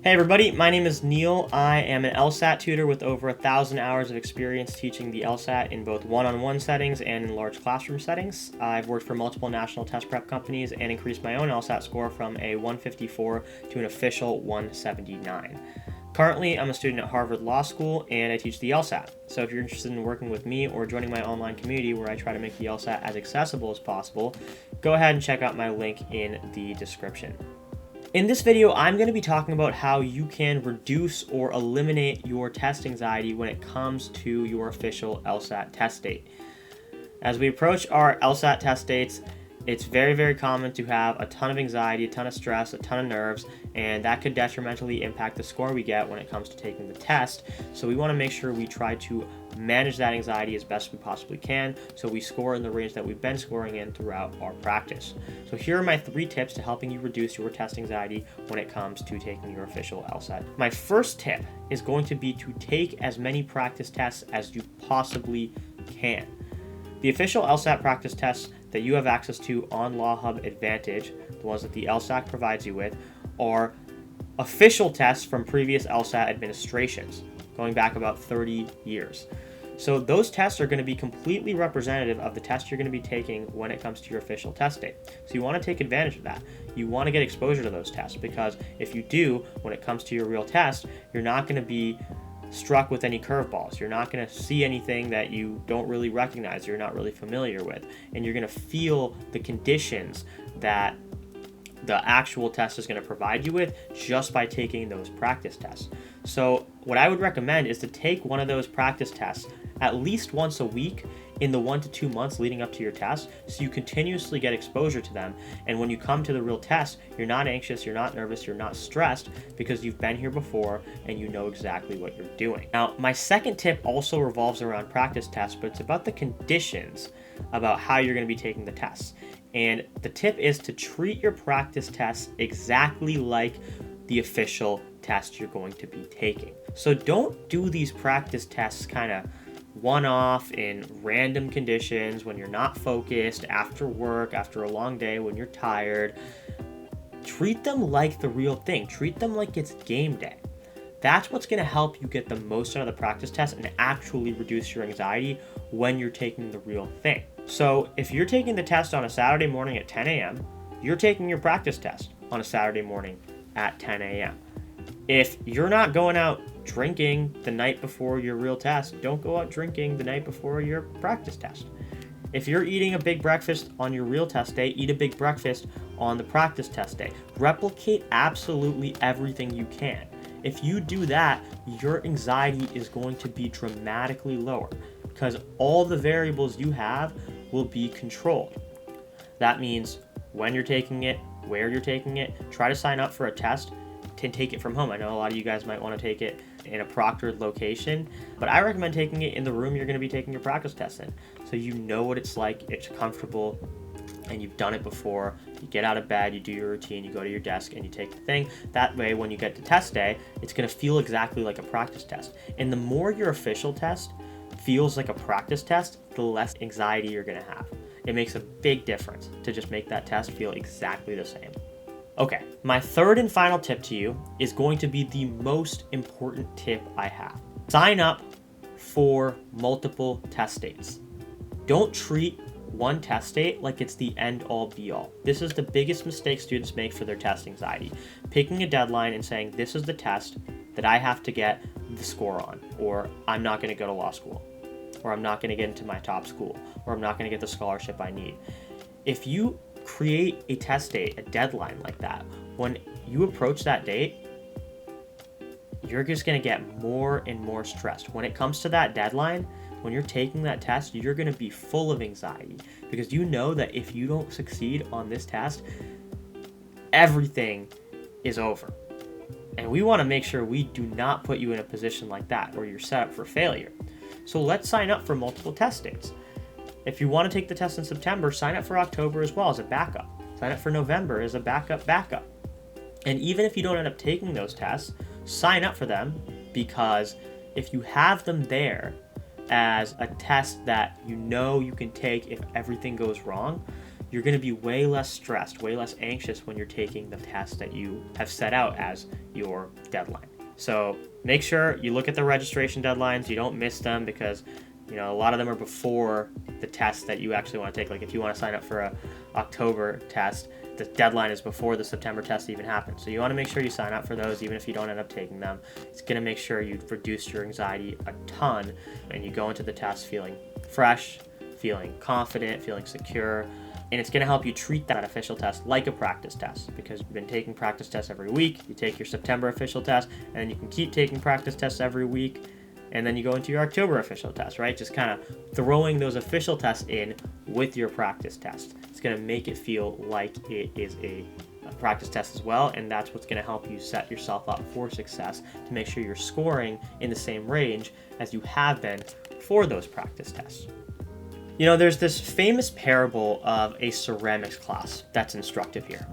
Hey everybody, my name is Neil. I am an LSAT tutor with over 1,000 hours of experience teaching the LSAT in both one-on-one settings and in large classroom settings. I've worked for multiple national test prep companies and increased my own LSAT score from a 154 to an official 179. Currently, I'm a student at Harvard Law School and I teach the LSAT. So if you're interested in working with me or joining my online community where I try to make the LSAT as accessible as possible, go ahead and check out my link in the description. In this video, I'm going to be talking about how you can reduce or eliminate your test anxiety when it comes to your official LSAT test date. As we approach our LSAT test dates, it's very, very common to have a ton of anxiety, a ton of stress, a ton of nerves, and that could detrimentally impact the score we get when it comes to taking the test. So we want to make sure we try to manage that anxiety as best we possibly can so we score in the range that we've been scoring in throughout our practice. So here are my 3 tips to helping you reduce your test anxiety when it comes to taking your official LSAT. My first tip is going to be to take as many practice tests as you possibly can. The official LSAT practice tests that you have access to on LawHub Advantage, the ones that the LSAC provides you with, are official tests from previous LSAT administrations, going back about 30 years. So those tests are going to be completely representative of the test you're going to be taking when it comes to your official test date. So you want to take advantage of that. You want to get exposure to those tests because if you do, when it comes to your real test, you're not going to be struck with any curveballs. You're not going to see anything that you don't really recognize, you're not really familiar with, and you're going to feel the conditions that the actual test is going to provide you with just by taking those practice tests. So what I would recommend is to take one of those practice tests at least once a week in the 1 to 2 months leading up to your test, so you continuously get exposure to them. And when you come to the real test, you're not anxious, you're not nervous, you're not stressed because you've been here before and you know exactly what you're doing. Now, my second tip also revolves around practice tests, but it's about the conditions about how you're going to be taking the tests. And the tip is to treat your practice tests exactly like the official test you're going to be taking. So don't do these practice tests kind of one-off in random conditions when you're not focused, after work, after a long day, when you're tired. Treat them like the real thing. Treat them like it's game day. That's what's going to help you get the most out of the practice test and actually reduce your anxiety when you're taking the real thing. So if you're taking the test on a Saturday morning at 10 a.m., you're taking your practice test on a Saturday morning at 10 a.m. If you're not going out drinking the night before your real test, don't go out drinking the night before your practice test. If you're eating a big breakfast on your real test day, eat a big breakfast on the practice test day. Replicate absolutely everything you can. If you do that, your anxiety is going to be dramatically lower because all the variables you have will be controlled. That means when you're taking it, where you're taking it, try to sign up for a test and take it from home. I know a lot of you guys might want to take it in a proctored location, but I recommend taking it in the room you're going to be taking your practice test in. So you know what it's like, it's comfortable, and you've done it before. You get out of bed, you do your routine, you go to your desk, and you take the thing. That way, when you get to test day, it's going to feel exactly like a practice test. And the more your official test feels like a practice test, the less anxiety you're going to have. It makes a big difference to just make that test feel exactly the same. Okay, my third and final tip to you is going to be the most important tip I have. Sign up for multiple test dates. Don't treat one test date like it's the end-all be-all. This is the biggest mistake students make for their test anxiety. Picking a deadline and saying, this is the test that I have to get the score on, or I'm not going to go to law school, or I'm not going to get into my top school, or I'm not going to get the scholarship I need. If you create a test date, a deadline like that, when you approach that date, you're just going to get more and more stressed. When it comes to that deadline, when you're taking that test, you're going to be full of anxiety because you know that if you don't succeed on this test, everything is over. And we want to make sure we do not put you in a position like that where you're set up for failure. So let's sign up for multiple test dates. If you want to take the test in September, sign up for October as well as a backup. Sign up for November as a backup. And even if you don't end up taking those tests, sign up for them because if you have them there as a test that you know you can take if everything goes wrong, you're going to be way less stressed, way less anxious when you're taking the test that you have set out as your deadline. So make sure you look at the registration deadlines, you don't miss them, because a lot of them are before the test that you actually want to take. Like if you want to sign up for a October test, the deadline is before the September test even happens. So you want to make sure you sign up for those, even if you don't end up taking them. It's going to make sure you reduce your anxiety a ton, and you go into the test feeling fresh, feeling confident, feeling secure. And it's going to help you treat that official test like a practice test, because you've been taking practice tests every week. You take your September official test, and then you can keep taking practice tests every week. And then you go into your October official test, right? Just kind of throwing those official tests in with your practice test. It's going to make it feel like it is a practice test as well. And that's what's going to help you set yourself up for success, to make sure you're scoring in the same range as you have been for those practice tests. There's this famous parable of a ceramics class that's instructive here.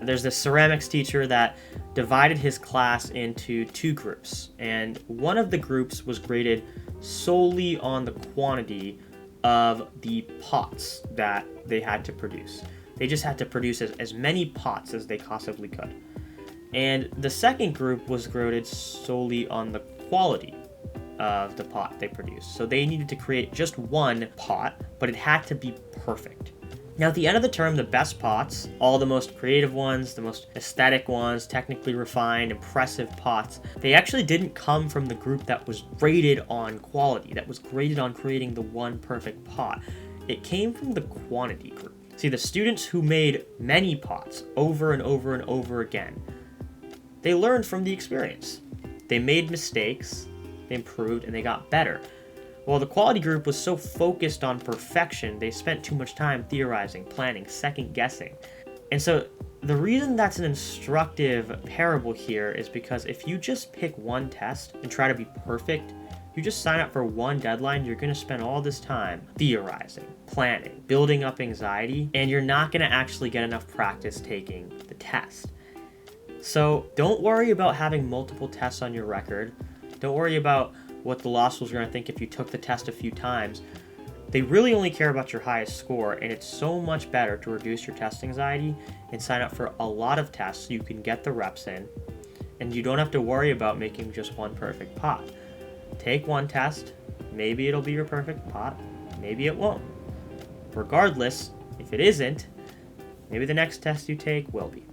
There's this ceramics teacher that divided his class into two groups, and one of the groups was graded solely on the quantity of the pots that they had to produce. They just had to produce as many pots as they possibly could. And the second group was graded solely on the quality of the pot they produced. So they needed to create just one pot, but it had to be perfect. Now, at the end of the term, the best pots, all the most creative ones, the most aesthetic ones, technically refined, impressive pots, they actually didn't come from the group that was graded on quality, that was graded on creating the one perfect pot. It came from the quantity group. See, the students who made many pots over and over and over again, they learned from the experience. They made mistakes, they improved, and they got better. While the quality group was so focused on perfection, they spent too much time theorizing, planning, second-guessing. And so the reason that's an instructive parable here is because if you just pick one test and try to be perfect, you just sign up for one deadline, you're going to spend all this time theorizing, planning, building up anxiety, and you're not going to actually get enough practice taking the test. So don't worry about having multiple tests on your record. Don't worry about what the law schools are going to think if you took the test a few times. They really only care about your highest score, and it's so much better to reduce your test anxiety and sign up for a lot of tests so you can get the reps in, and you don't have to worry about making just one perfect pot. Take one test, maybe it'll be your perfect pot, maybe it won't. Regardless, if it isn't, maybe the next test you take will be.